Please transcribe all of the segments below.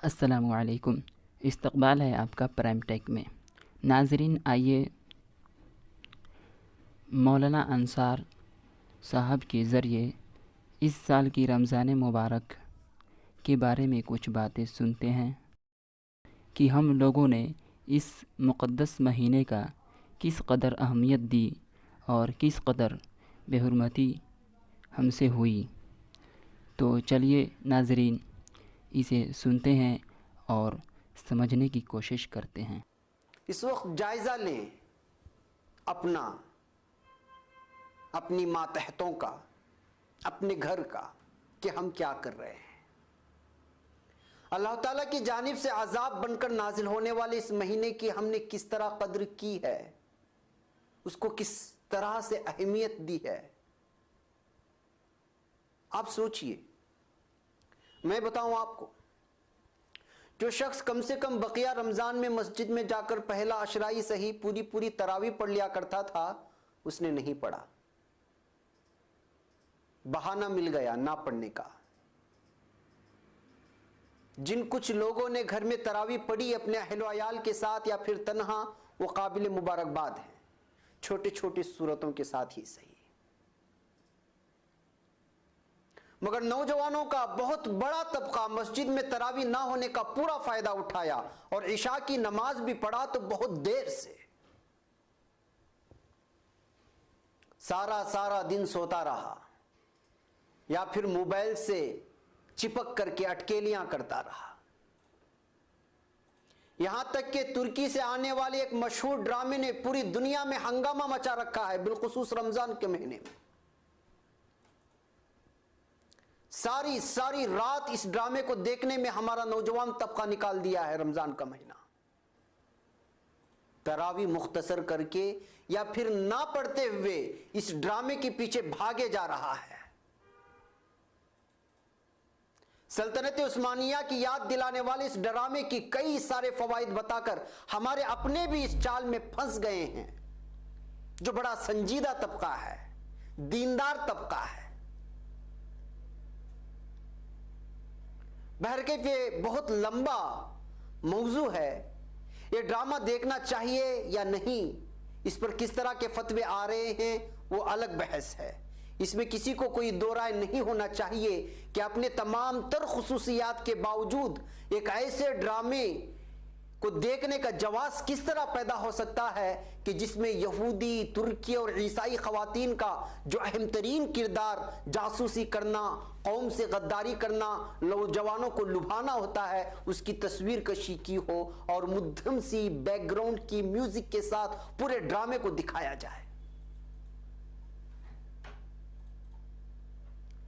अस्सलामुअलैकुम। इस्तक़बाल है आपका प्राइम टेक में। नाज़रीन, आइए मौलाना अंसार साहब के ज़रिए इस साल की रमज़ान मुबारक के बारे में कुछ बातें सुनते हैं कि हम लोगों ने इस मुक़द्दस महीने का किस कदर अहमियत दी और किस कदर बेहुरमती हमसे हुई। तो चलिए नाज़रीन, इसे सुनते हैं और समझने की कोशिश करते हैं। इस वक्त जायज़ा लें अपनी मातहतों का, अपने घर का, कि हम क्या कर रहे हैं। अल्लाह ताला की जानिब से अज़ाब बनकर नाजिल होने वाले इस महीने की हमने किस तरह कद्र की है, उसको किस तरह से अहमियत दी है। आप सोचिए, मैं बताऊं आपको, जो शख्स कम से कम बकिया रमजान में मस्जिद में जाकर पहला अशराई सही पूरी तरावी पढ़ लिया करता था, उसने नहीं पढ़ा। बहाना मिल गया ना पढ़ने का। जिन कुछ लोगों ने घर में तरावी पढ़ी अपने अहलो अयाल के साथ या फिर तन्हा, वो काबिल मुबारकबाद हैं, छोटे छोटे सूरतों के साथ ही सही। मगर नौजवानों का बहुत बड़ा तबका मस्जिद में तरावी ना होने का पूरा फायदा उठाया और इशा की नमाज भी पढ़ा तो बहुत देर से। सारा दिन सोता रहा या फिर मोबाइल से चिपक करके अटकेलियां करता रहा। यहां तक कि तुर्की से आने वाले एक मशहूर ड्रामे ने पूरी दुनिया में हंगामा मचा रखा है, बिलखुसूस रमजान के महीने में। सारी रात इस ड्रामे को देखने में हमारा नौजवान तबका निकाल दिया है। रमजान का महीना तरावी मुख्तसर करके या फिर ना पढ़ते हुए इस ड्रामे के पीछे भागे जा रहा है। सल्तनत उस्मानिया की याद दिलाने वाले इस ड्रामे की कई सारे फवाइद बताकर हमारे अपने भी इस चाल में फंस गए हैं। जो बड़ा संजीदा तबका है, दीनदार तबका है। बहरकैफ ये बहुत लंबा मौजू है। ये ड्रामा देखना चाहिए या नहीं, इस पर किस तरह के फतवे आ रहे हैं, वो अलग बहस है। इसमें किसी को कोई दो राय नहीं होना चाहिए कि अपने तमाम तर खुसूसियात के बावजूद एक ऐसे ड्रामे को देखने का जवाब किस तरह पैदा हो सकता है कि जिसमें यहूदी, तुर्की और ईसाई खवातीन का जो अहम तरीन किरदार जासूसी करना, कौम से गद्दारी करना, नौजवानों को लुभाना होता है, उसकी तस्वीर कशी की हो और मध्यम सी बैकग्राउंड की म्यूजिक के साथ पूरे ड्रामे को दिखाया जाए।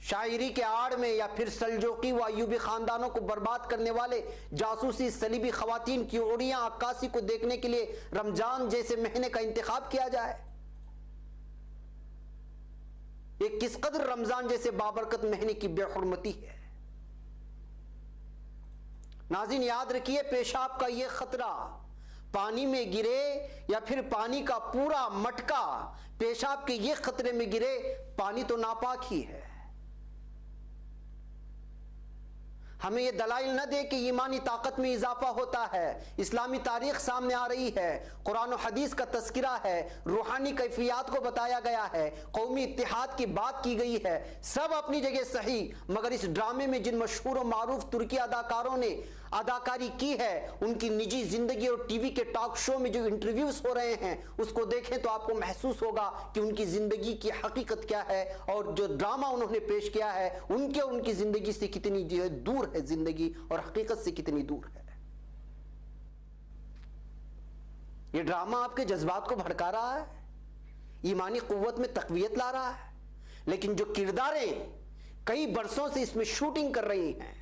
शायरी के आड़ में या फिर सल्जोकी व अयूबी खानदानों को बर्बाद करने वाले जासूसी सलीबी खवातीन की ओड़ियां अक्कासी को देखने के लिए रमजान जैसे महीने का इंतखाब किया जाए। ये किस कदर रमजान जैसे बाबरकत महीने की बेहुरमती है। नाज़रीन, याद रखिए, पेशाब का यह खतरा पानी में गिरे या फिर पानी का पूरा मटका पेशाब के ये खतरे में गिरे, पानी तो नापाक ही है। हमें यह दलाइल न दे कि ईमानी ताकत में इजाफा होता है। इस्लामी तारीख सामने आ रही है, कुरान और हदीस का तस्किरा है, रूहानी कैफियत को बताया गया है, कौमी इत्तेहाद की बात की गई है, सब अपनी जगह सही। मगर इस ड्रामे में जिन मशहूर और मारूफ तुर्की अदाकारों ने अदाकारी की है, उनकी निजी जिंदगी और टीवी के टॉक शो में जो इंटरव्यूज हो रहे हैं, उसको देखें तो आपको महसूस होगा कि उनकी जिंदगी की हकीकत क्या है और जो ड्रामा उन्होंने पेश किया है उनकी जिंदगी से कितनी जो है दूर है, जिंदगी और हकीकत से कितनी दूर है। यह ड्रामा आपके जज्बात को भड़का रहा है, ईमानी कुव्वत में तकवीयत ला रहा है, लेकिन जो किरदारें कई बरसों से इसमें शूटिंग कर रही हैं,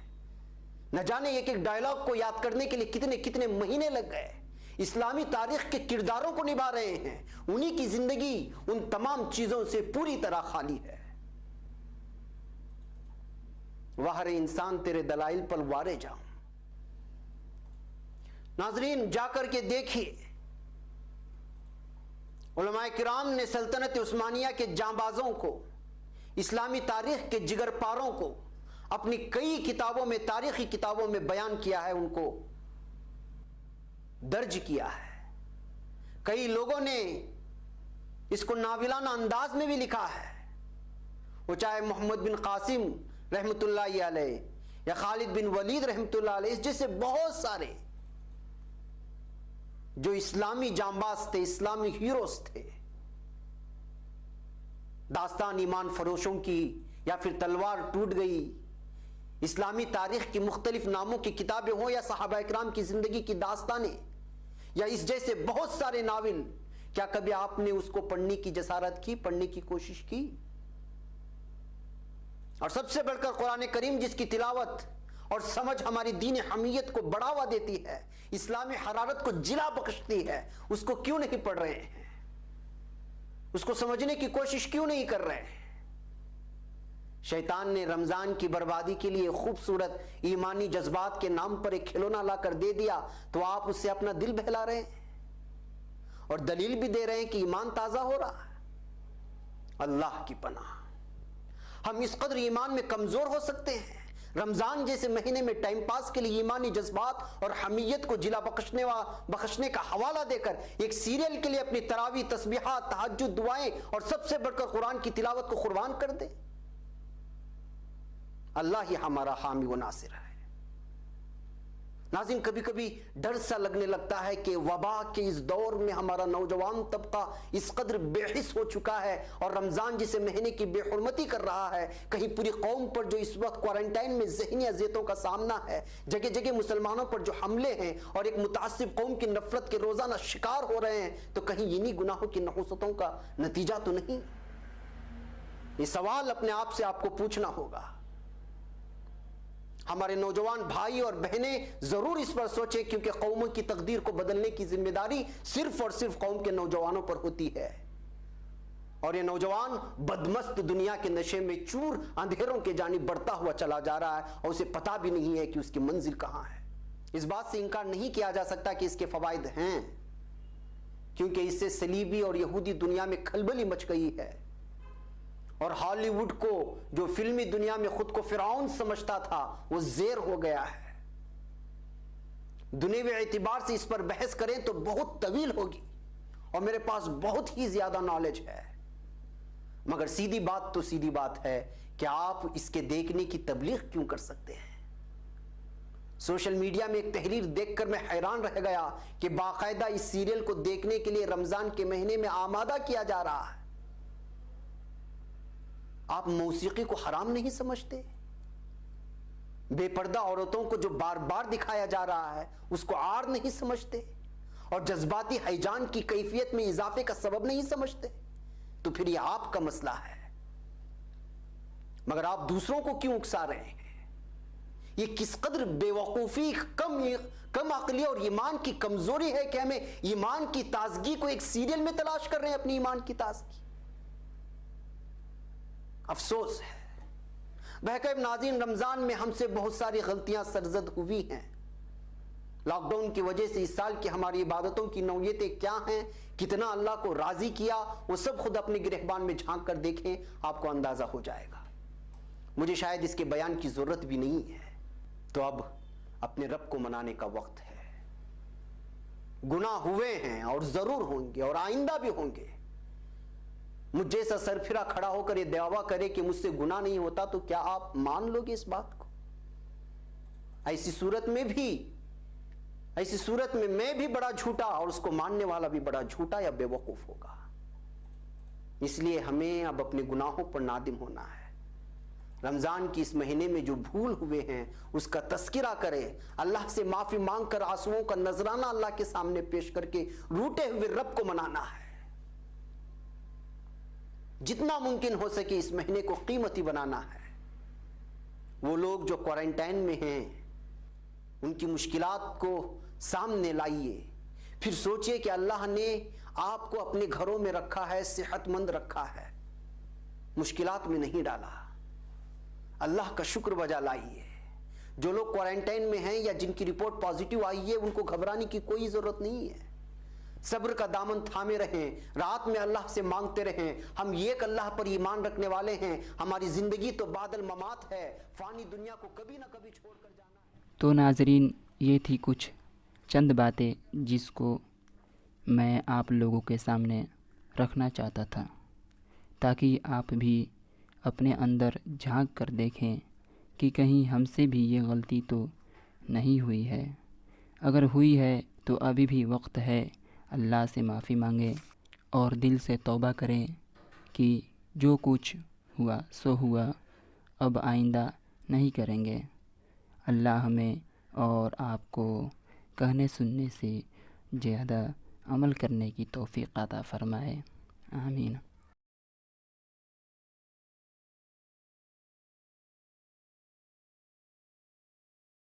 न जाने एक एक डायलॉग को याद करने के लिए कितने कितने महीने लग गए, इस्लामी तारीख के किरदारों को निभा रहे हैं, उन्हीं की जिंदगी उन तमाम चीजों से पूरी तरह खाली है। वाह रे इंसान, तेरे दलाइल पर वारे जाऊं। नाजरीन, जाकर के देखिए, उलमाए किराम ने सल्तनत उस्मानिया के जांबाजों को, इस्लामी तारीख के जिगरपारों को अपनी कई किताबों में, तारीखी किताबों में बयान किया है, उनको दर्ज किया है। कई लोगों ने इसको नाविलाना अंदाज में भी लिखा है, वो चाहे मोहम्मद बिन कासिम रहमतुल्लाह अलैह या खालिद बिन वलीद रहमतुल्लाह अलैह, इस जैसे बहुत सारे जो इस्लामी जांबाज थे, इस्लामी हीरोज थे। दास्तान ईमान फरोशों की, या फिर तलवार टूट गई, इस्लामी तारीख की मुख्तलिफ नामों की किताबें हों, या सहाबा इकराम की जिंदगी की दास्तानें, या इस जैसे बहुत सारे नावल, क्या कभी आपने उसको पढ़ने की जसारत की, पढ़ने की कोशिश की? और सबसे बढ़कर कुरान करीम, जिसकी तिलावत और समझ हमारी दीन हमीयत को बढ़ावा देती है, इस्लामी हरारत को जिला बख्शती है, उसको क्यों नहीं पढ़ रहे हैं? उसको समझने की कोशिश क्यों नहीं कर रहे हैं? शैतान ने रमजान की बर्बादी के लिए खूबसूरत ईमानी जज्बात के नाम पर एक खिलौना लाकर दे दिया, तो आप उससे अपना दिल बहला रहे हैं और दलील भी दे रहे हैं कि ईमान ताजा हो रहा है। अल्लाह की पनाह, हम इस कदर ईमान में कमजोर हो सकते हैं? रमजान जैसे महीने में टाइम पास के लिए ईमानी जज्बात और हमीयत को जिला बख्शने का हवाला देकर एक सीरियल के लिए अपनी तरावी, तस्बीहात, तहज्जुद, दुआएं और सबसे बढ़कर कुरान की तिलावत को कुर्बान कर दे। अल्लाह ही हमारा हामी व नासिर है। नाज़रीन, कभी कभी डर सा लगने लगता है कि वबा के इस दौर में हमारा नौजवान तबका इस कदर बेहिस हो चुका है और रमजान जिसे महीने की बेहुरमती कर रहा है। कहीं पूरी कौम पर जो इस वक्त क्वारंटाइन में ज़हनी अज़ियतों का सामना है, जगह जगह मुसलमानों पर जो हमले हैं और एक मुतासिब कौम की नफरत के रोजाना शिकार हो रहे हैं, तो कहीं इन्हीं गुनाहों की नहुसतों का नतीजा तो नहीं? ये सवाल अपने आप से आपको पूछना होगा। हमारे नौजवान भाई और बहनें जरूर इस पर सोचें, क्योंकि कौमों की तकदीर को बदलने की जिम्मेदारी सिर्फ और सिर्फ कौम के नौजवानों पर होती है। और ये नौजवान बदमस्त दुनिया के नशे में चूर अंधेरों के जानिब बढ़ता हुआ चला जा रहा है और उसे पता भी नहीं है कि उसकी मंजिल कहां है। इस बात से इनकार नहीं किया जा सकता कि इसके फवाइद हैं, क्योंकि इससे सलीबी और यहूदी दुनिया में खलबली मच गई है और हॉलीवुड को, जो फिल्मी दुनिया में खुद को फिरौन समझता था, वो ज़ेर हो गया है। दुनियावी एतबार से इस पर बहस करें तो बहुत तवील होगी और मेरे पास बहुत ही ज्यादा नॉलेज है, मगर सीधी बात तो सीधी बात है कि आप इसके देखने की तबलीग क्यों कर सकते हैं? सोशल मीडिया में एक तहरीर देखकर मैं हैरान रह गया कि बाकायदा इस सीरियल को देखने के लिए रमजान के महीने में आमादा किया जा रहा है। आप मौसीकी को हराम नहीं समझते? बेपर्दा औरतों को जो बार बार दिखाया जा रहा है उसको आर नहीं समझते? और जज्बाती हैजान की कैफियत में इजाफे का सबब नहीं समझते? तो फिर यह आपका मसला है, मगर आप दूसरों को क्यों उकसा रहे हैं? ये किस कदर बेवकूफी, कम अक्ली और ईमान की कमजोरी है कि हमें ईमान की ताजगी को एक सीरियल में तलाश कर रहे हैं, अपनी ईमान की ताजगी। अफसोस है बहकैब नाज़रीन, रमजान में हमसे बहुत सारी गलतियां सरजद हुई हैं। लॉकडाउन की वजह से इस साल की हमारी इबादतों की नौयतें क्या हैं, कितना अल्लाह को राजी किया, वो सब खुद अपने गिरहबान में झांक कर देखें, आपको अंदाजा हो जाएगा। मुझे शायद इसके बयान की जरूरत भी नहीं है। तो अब अपने रब को मनाने का वक्त है। गुनाह हुए हैं और जरूर होंगे और आइंदा भी होंगे। मुझ जैसा सरफिरा खड़ा होकर यह दावा करे कि मुझसे गुनाह नहीं होता, तो क्या आप मान लोगे इस बात को? ऐसी सूरत में मैं भी बड़ा झूठा और उसको मानने वाला भी बड़ा झूठा या बेवकूफ होगा। इसलिए हमें अब अपने गुनाहों पर नादिम होना है। रमजान की इस महीने में जो भूल हुए हैं उसका तस्किरा करें, अल्लाह से माफी मांगकर आंसुओं का नजराना अल्लाह के सामने पेश करके रूठे हुए रब को मनाना है। जितना मुमकिन हो सके इस महीने को कीमती बनाना है। वो लोग जो क्वारंटाइन में हैं उनकी मुश्किलात को सामने लाइए, फिर सोचिए कि अल्लाह ने आपको अपने घरों में रखा है, सेहतमंद रखा है, मुश्किलात में नहीं डाला। अल्लाह का शुक्र बजा लाइए। जो लोग क्वारंटाइन में हैं या जिनकी रिपोर्ट पॉजिटिव आई है उनको घबराने की कोई जरूरत नहीं है। सब्र का दामन थामे रहें, रात में अल्लाह से मांगते रहें। हम एक अल्लाह पर ईमान रखने वाले हैं। हमारी ज़िंदगी तो बादल ममात है, फ़ानी दुनिया को कभी ना कभी छोड़ कर जाना है। तो नाजरीन, ये थी कुछ चंद बातें जिसको मैं आप लोगों के सामने रखना चाहता था, ताकि आप भी अपने अंदर झांक कर देखें कि कहीं हमसे भी ये गलती तो नहीं हुई है। अगर हुई है तो अभी भी वक्त है, अल्लाह से माफ़ी मांगें और दिल से तौबा करें कि जो कुछ हुआ सो हुआ, अब आइंदा नहीं करेंगे। अल्लाह हमें और आपको कहने सुनने से ज़्यादा अमल करने की तौफ़ीक़ अता फ़रमाए। आमीन।